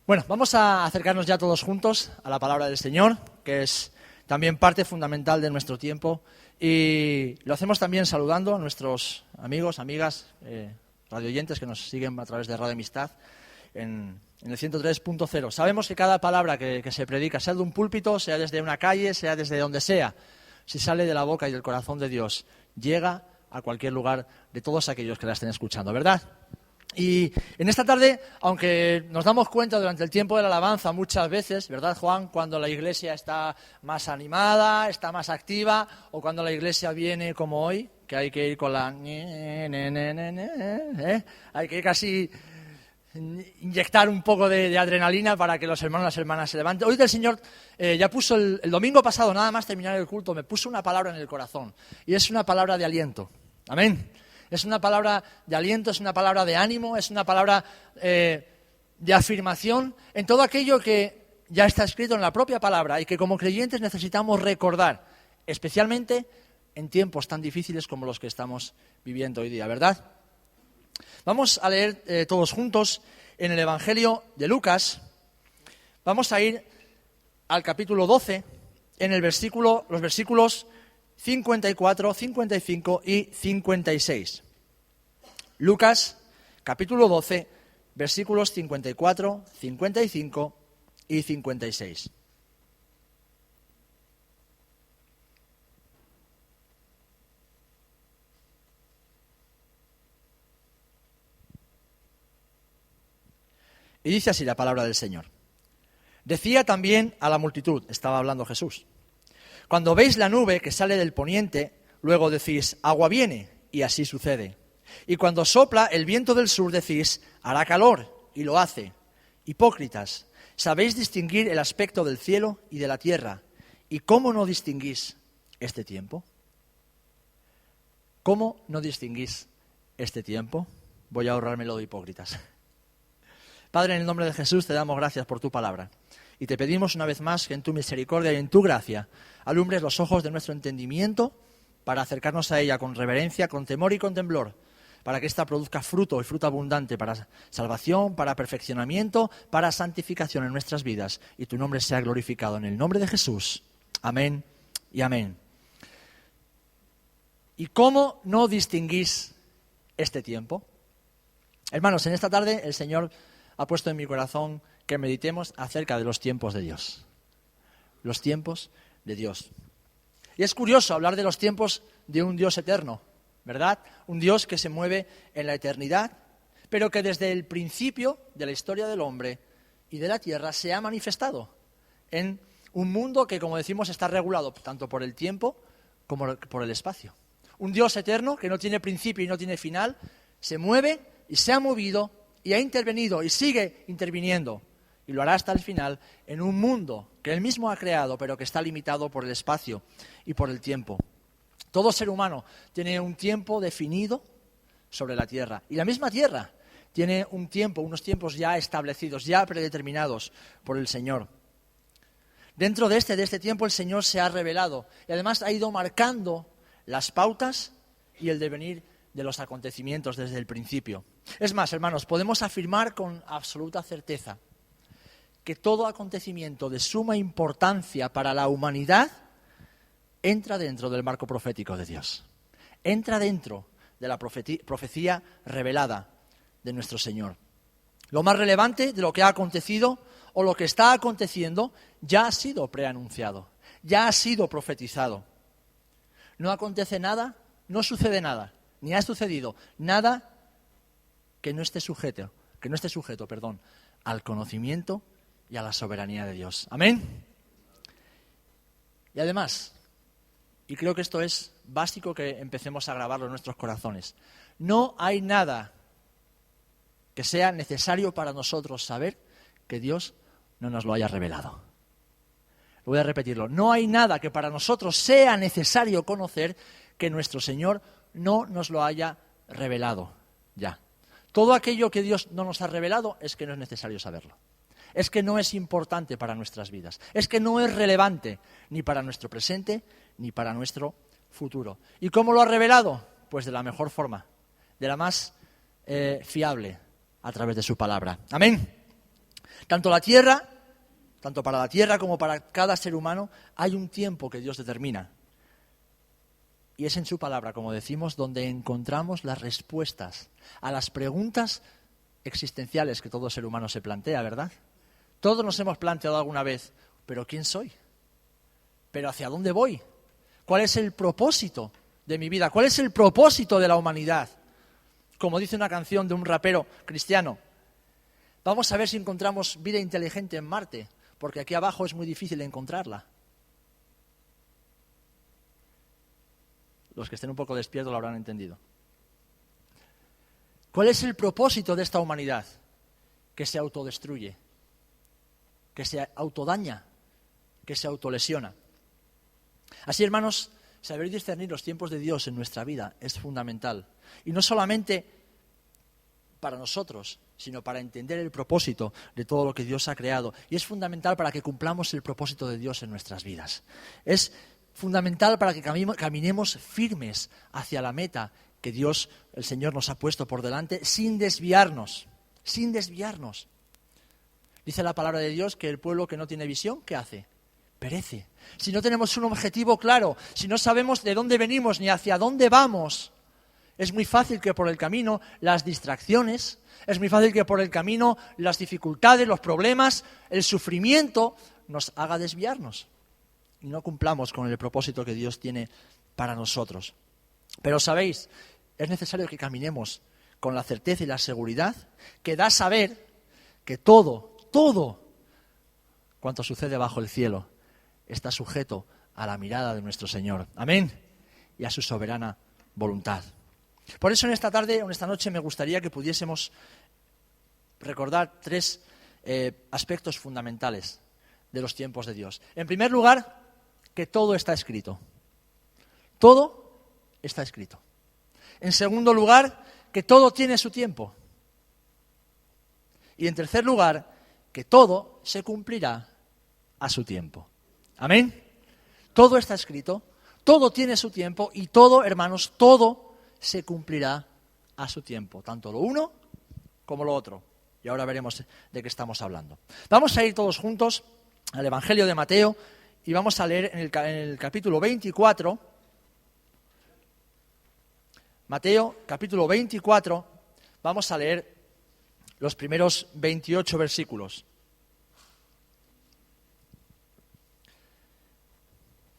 Bueno, vamos a acercarnos ya todos juntos a la palabra del Señor, que es también parte fundamental de nuestro tiempo, y lo hacemos también saludando a nuestros amigos, amigas, radioyentes que nos siguen a través de Radio Amistad en el 103.0. Sabemos que cada palabra que se predica, sea de un púlpito, sea desde una calle, sea desde donde sea, si sale de la boca y del corazón de Dios, llega a cualquier lugar de todos aquellos que la estén escuchando, ¿verdad? Y en esta tarde, aunque nos damos cuenta durante el tiempo de la alabanza muchas veces, ¿verdad, Juan? Cuando la iglesia está más animada, está más activa, o cuando la iglesia viene como hoy, que hay que ir con la... hay que casi inyectar un poco de adrenalina para que los hermanos y las hermanas se levanten. Hoy el Señor ya puso el domingo pasado, nada más terminar el culto, me puso una palabra en el corazón, y es una palabra de aliento. Amén. Es una palabra de aliento, es una palabra de ánimo, es una palabra de afirmación en todo aquello que ya está escrito en la propia palabra y que como creyentes necesitamos recordar, especialmente en tiempos tan difíciles como los que estamos viviendo hoy día, ¿verdad? Vamos a leer todos juntos en el Evangelio de Lucas. Vamos a ir al capítulo 12, en los versículos 54, 55 y 56. Lucas, capítulo 12, versículos 54, 55 y 56. Y dice así la palabra del Señor. Decía también a la multitud, estaba hablando Jesús: cuando veis la nube que sale del poniente, luego decís, agua viene, y así sucede. Y cuando sopla el viento del sur, decís, hará calor, y lo hace. Hipócritas, ¿sabéis distinguir el aspecto del cielo y de la tierra? ¿Y cómo no distinguís este tiempo? ¿Cómo no distinguís este tiempo? Voy a ahorrármelo de hipócritas. Padre, en el nombre de Jesús te damos gracias por tu palabra. Y te pedimos una vez más que en tu misericordia y en tu gracia alumbres los ojos de nuestro entendimiento para acercarnos a ella con reverencia, con temor y con temblor, para que ésta produzca fruto y fruto abundante para salvación, para perfeccionamiento, para santificación en nuestras vidas, y tu nombre sea glorificado en el nombre de Jesús. Amén y amén. ¿Y cómo no distinguís este tiempo? Hermanos, en esta tarde el Señor ha puesto en mi corazón que meditemos acerca de los tiempos de Dios. Los tiempos de Dios. Y es curioso hablar de los tiempos de un Dios eterno, ¿verdad? Un Dios que se mueve en la eternidad, pero que desde el principio de la historia del hombre y de la tierra se ha manifestado en un mundo que, como decimos, está regulado tanto por el tiempo como por el espacio. Un Dios eterno que no tiene principio y no tiene final, se mueve y se ha movido y ha intervenido y sigue interviniendo, y lo hará hasta el final, en un mundo que él mismo ha creado, pero que está limitado por el espacio y por el tiempo. Todo ser humano tiene un tiempo definido sobre la tierra, y la misma tierra tiene un tiempo, unos tiempos ya establecidos, ya predeterminados por el Señor. Dentro de este tiempo el Señor se ha revelado, y además ha ido marcando las pautas y el devenir de los acontecimientos desde el principio. Es más, hermanos, podemos afirmar con absoluta certeza que todo acontecimiento de suma importancia para la humanidad entra dentro del marco profético de Dios. Entra dentro de la profecía revelada de nuestro Señor. Lo más relevante de lo que ha acontecido o lo que está aconteciendo ya ha sido preanunciado, ya ha sido profetizado. No acontece nada, no sucede nada, ni ha sucedido nada que no esté sujeto, al conocimiento y a la soberanía de Dios. Amén. Y además, y creo que esto es básico que empecemos a grabarlo en nuestros corazones, no hay nada que sea necesario para nosotros saber que Dios no nos lo haya revelado. Voy a repetirlo. No hay nada que para nosotros sea necesario conocer que nuestro Señor no nos lo haya revelado ya. Todo aquello que Dios no nos ha revelado es que no es necesario saberlo. Es que no es importante para nuestras vidas. Es que no es relevante ni para nuestro presente ni para nuestro futuro. ¿Y cómo lo ha revelado? Pues de la mejor forma, de la más fiable, a través de su palabra. Amén. Tanto para la tierra como para cada ser humano, hay un tiempo que Dios determina. Y es en su palabra, como decimos, donde encontramos las respuestas a las preguntas existenciales que todo ser humano se plantea, ¿verdad? Todos nos hemos planteado alguna vez, ¿pero quién soy? ¿Pero hacia dónde voy? ¿Cuál es el propósito de mi vida? ¿Cuál es el propósito de la humanidad? Como dice una canción de un rapero cristiano, vamos a ver si encontramos vida inteligente en Marte, porque aquí abajo es muy difícil encontrarla. Los que estén un poco despiertos lo habrán entendido. ¿Cuál es el propósito de esta humanidad? Que se autodestruye, que se autodaña, que se autolesiona. Así, hermanos, saber discernir los tiempos de Dios en nuestra vida es fundamental. Y no solamente para nosotros, sino para entender el propósito de todo lo que Dios ha creado. Y es fundamental para que cumplamos el propósito de Dios en nuestras vidas. Es fundamental para que caminemos firmes hacia la meta que Dios, el Señor, nos ha puesto por delante, sin desviarnos. Dice la palabra de Dios que el pueblo que no tiene visión, ¿qué hace? Perece. Si no tenemos un objetivo claro, si no sabemos de dónde venimos ni hacia dónde vamos, es muy fácil que por el camino las distracciones, es muy fácil que por el camino las dificultades, los problemas, el sufrimiento nos haga desviarnos y no cumplamos con el propósito que Dios tiene para nosotros. Pero sabéis, es necesario que caminemos con la certeza y la seguridad que da saber que todo cuanto sucede bajo el cielo está sujeto a la mirada de nuestro Señor. Amén. Y a su soberana voluntad. Por eso en esta tarde o en esta noche me gustaría que pudiésemos recordar tres aspectos fundamentales de los tiempos de Dios. En primer lugar, que todo está escrito. Todo está escrito. En segundo lugar, que todo tiene su tiempo. Y en tercer lugar, que todo se cumplirá a su tiempo. Amén. Todo está escrito, todo tiene su tiempo y todo, hermanos, todo se cumplirá a su tiempo. Tanto lo uno como lo otro. Y ahora veremos de qué estamos hablando. Vamos a ir todos juntos al Evangelio de Mateo y vamos a leer en el capítulo 24. Mateo, capítulo 24, vamos a leer los primeros 28 versículos.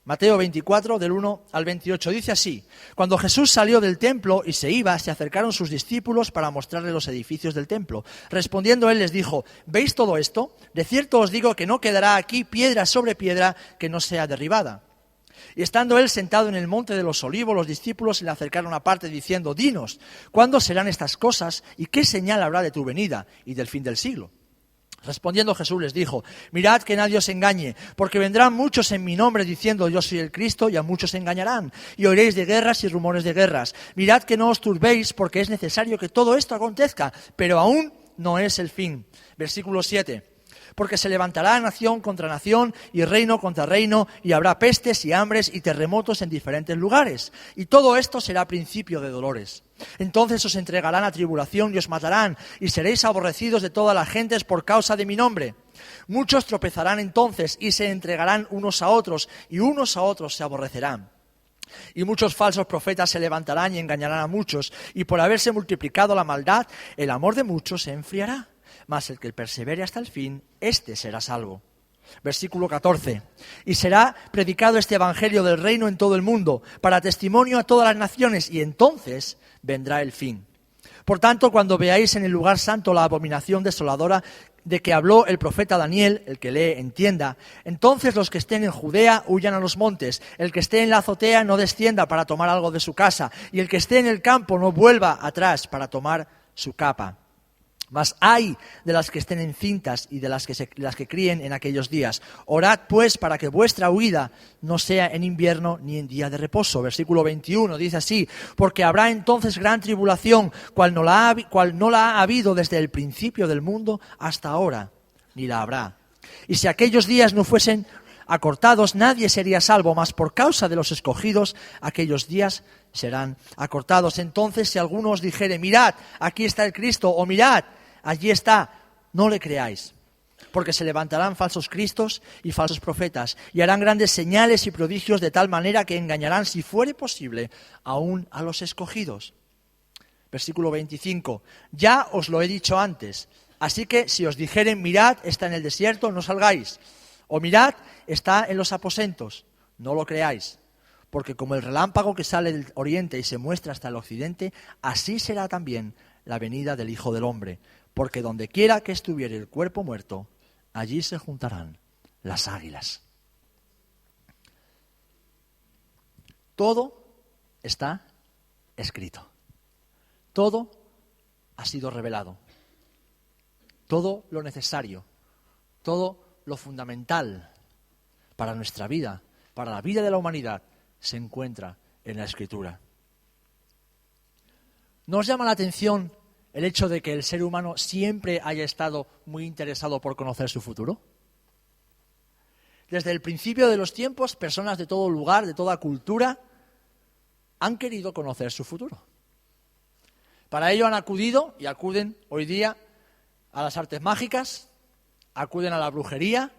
Mateo 24, del 1 al 28, dice así: Cuando Jesús salió del templo y se iba, se acercaron sus discípulos para mostrarle los edificios del templo. Respondiendo él les dijo: ¿Veis todo esto? De cierto os digo que no quedará aquí piedra sobre piedra que no sea derribada. Y estando él sentado en el monte de los olivos, los discípulos se le acercaron aparte diciendo: Dinos, ¿cuándo serán estas cosas y qué señal habrá de tu venida y del fin del siglo? Respondiendo Jesús les dijo: Mirad que nadie os engañe, porque vendrán muchos en mi nombre diciendo yo soy el Cristo, y a muchos engañarán, y oiréis de guerras y rumores de guerras. Mirad que no os turbéis, porque es necesario que todo esto acontezca, pero aún no es el fin. Versículo 7. Porque se levantará nación contra nación y reino contra reino, y habrá pestes y hambres y terremotos en diferentes lugares. Y todo esto será principio de dolores. Entonces os entregarán a tribulación y os matarán, y seréis aborrecidos de todas las gentes por causa de mi nombre. Muchos tropezarán entonces y se entregarán unos a otros, y unos a otros se aborrecerán. Y muchos falsos profetas se levantarán y engañarán a muchos, y por haberse multiplicado la maldad, el amor de muchos se enfriará. Mas el que persevere hasta el fin, éste será salvo. Versículo 14. Y será predicado este evangelio del reino en todo el mundo, para testimonio a todas las naciones, y entonces vendrá el fin. Por tanto, cuando veáis en el lugar santo la abominación desoladora de que habló el profeta Daniel, el que lee entienda, entonces los que estén en Judea huyan a los montes, el que esté en la azotea no descienda para tomar algo de su casa, y el que esté en el campo no vuelva atrás para tomar su capa. Mas ay de las que estén encintas y de las que críen en aquellos días. Orad pues para que vuestra huida no sea en invierno ni en día de reposo. Versículo 21 dice así: porque habrá entonces gran tribulación, cual no la ha habido desde el principio del mundo hasta ahora, ni la habrá. Y si aquellos días no fuesen acortados, nadie sería salvo, mas por causa de los escogidos, aquellos días serán acortados. Entonces, si alguno os dijere: mirad, aquí está el Cristo, o mirad, allí está, no le creáis. Porque se levantarán falsos cristos y falsos profetas, y harán grandes señales y prodigios de tal manera que engañarán, si fuere posible, aún a los escogidos. Versículo 25. Ya os lo he dicho antes, así que si os dijeren, mirad, está en el desierto, no salgáis. O mirad, está en los aposentos, no lo creáis. Porque como el relámpago que sale del oriente y se muestra hasta el occidente, así será también la venida del Hijo del Hombre. Porque donde quiera que estuviere el cuerpo muerto, allí se juntarán las águilas. Todo está escrito. Todo ha sido revelado. Todo lo necesario, todo lo fundamental para nuestra vida, para la vida de la humanidad, se encuentra en la Escritura. ¿No os llama la atención el hecho de que el ser humano siempre haya estado muy interesado por conocer su futuro? Desde el principio de los tiempos, personas de todo lugar, de toda cultura, han querido conocer su futuro. Para ello han acudido y acuden hoy día a las artes mágicas, acuden a la brujería,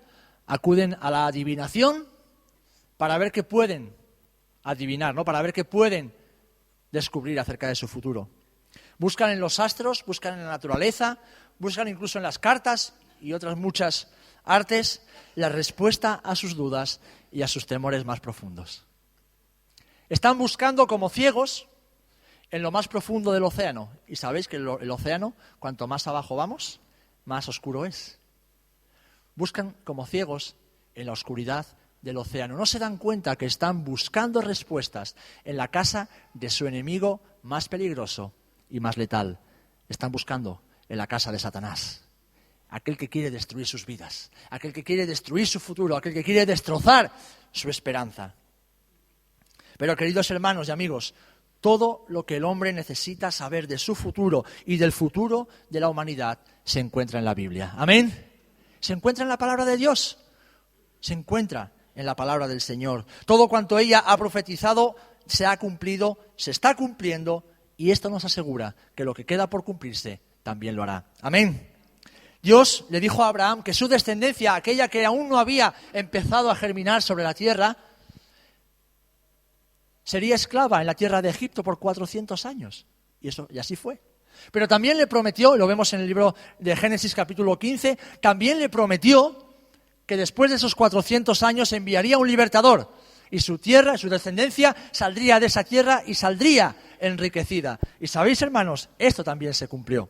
acuden a la adivinación para ver qué pueden adivinar, ¿no? Para ver qué pueden descubrir acerca de su futuro. Buscan en los astros, buscan en la naturaleza, buscan incluso en las cartas y otras muchas artes la respuesta a sus dudas y a sus temores más profundos. Están buscando como ciegos en lo más profundo del océano. Y sabéis que el océano, cuanto más abajo vamos, más oscuro es. Buscan como ciegos en la oscuridad del océano. No se dan cuenta que están buscando respuestas en la casa de su enemigo más peligroso y más letal. Están buscando en la casa de Satanás. Aquel que quiere destruir sus vidas, aquel que quiere destruir su futuro, aquel que quiere destrozar su esperanza. Pero, queridos hermanos y amigos, todo lo que el hombre necesita saber de su futuro y del futuro de la humanidad se encuentra en la Biblia. ¿Amén? Se encuentra en la palabra de Dios. Se encuentra en la palabra del Señor. Todo cuanto ella ha profetizado se ha cumplido, se está cumpliendo, y esto nos asegura que lo que queda por cumplirse también lo hará. Amén. Dios le dijo a Abraham que su descendencia, aquella que aún no había empezado a germinar sobre la tierra, sería esclava en la tierra de Egipto por 400 años. Y así fue. Pero también le prometió, y lo vemos en el libro de Génesis capítulo 15, también le prometió que después de esos 400 años enviaría un libertador. Y su tierra, su descendencia, saldría de esa tierra y saldría enriquecida. Y sabéis, hermanos, esto también se cumplió.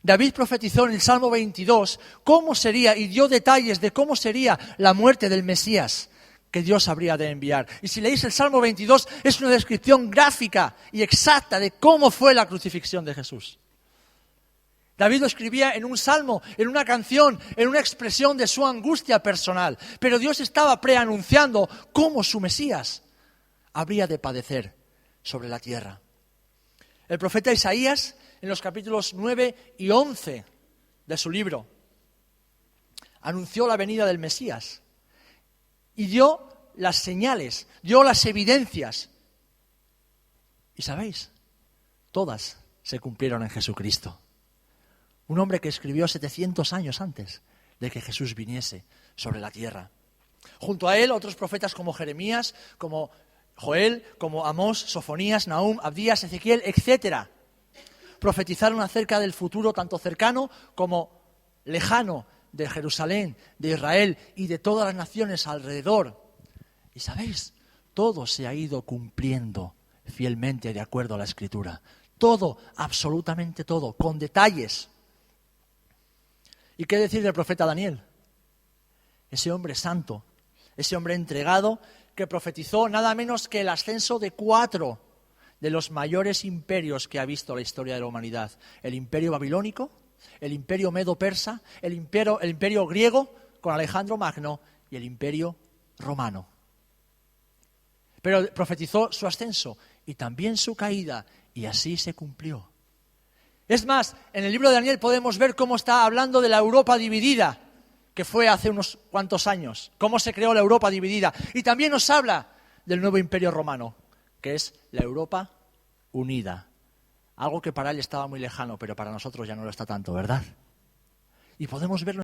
David profetizó en el Salmo 22 cómo sería y dio detalles de cómo sería la muerte del Mesías que Dios habría de enviar. Y si leéis el Salmo 22, es una descripción gráfica y exacta de cómo fue la crucifixión de Jesús. David lo escribía en un salmo, en una canción, en una expresión de su angustia personal. Pero Dios estaba preanunciando cómo su Mesías habría de padecer sobre la tierra. El profeta Isaías, en los capítulos 9 y 11 de su libro, anunció la venida del Mesías y dio las señales, dio las evidencias. Y sabéis, todas se cumplieron en Jesucristo. Un hombre que escribió 700 años antes de que Jesús viniese sobre la tierra. Junto a él, otros profetas como Jeremías, como Joel, como Amós, Sofonías, Nahum, Abdías, Ezequiel, etc. Profetizaron acerca del futuro tanto cercano como lejano de Jerusalén, de Israel y de todas las naciones alrededor. Y sabéis, todo se ha ido cumpliendo fielmente de acuerdo a la Escritura. Todo, absolutamente todo, con detalles. ¿Y qué decir del profeta Daniel? Ese hombre santo, ese hombre entregado que profetizó nada menos que el ascenso de 4 de los mayores imperios que ha visto la historia de la humanidad. El imperio babilónico, el imperio medo-persa, el imperio griego con Alejandro Magno y el imperio romano. Pero profetizó su ascenso y también su caída, y así se cumplió. Es más, en el libro de Daniel podemos ver cómo está hablando de la Europa dividida, que fue hace unos cuantos años, cómo se creó la Europa dividida. Y también nos habla del nuevo imperio romano, que es la Europa unida. Algo que para él estaba muy lejano, pero para nosotros ya no lo está tanto, ¿verdad? Y podemos verlo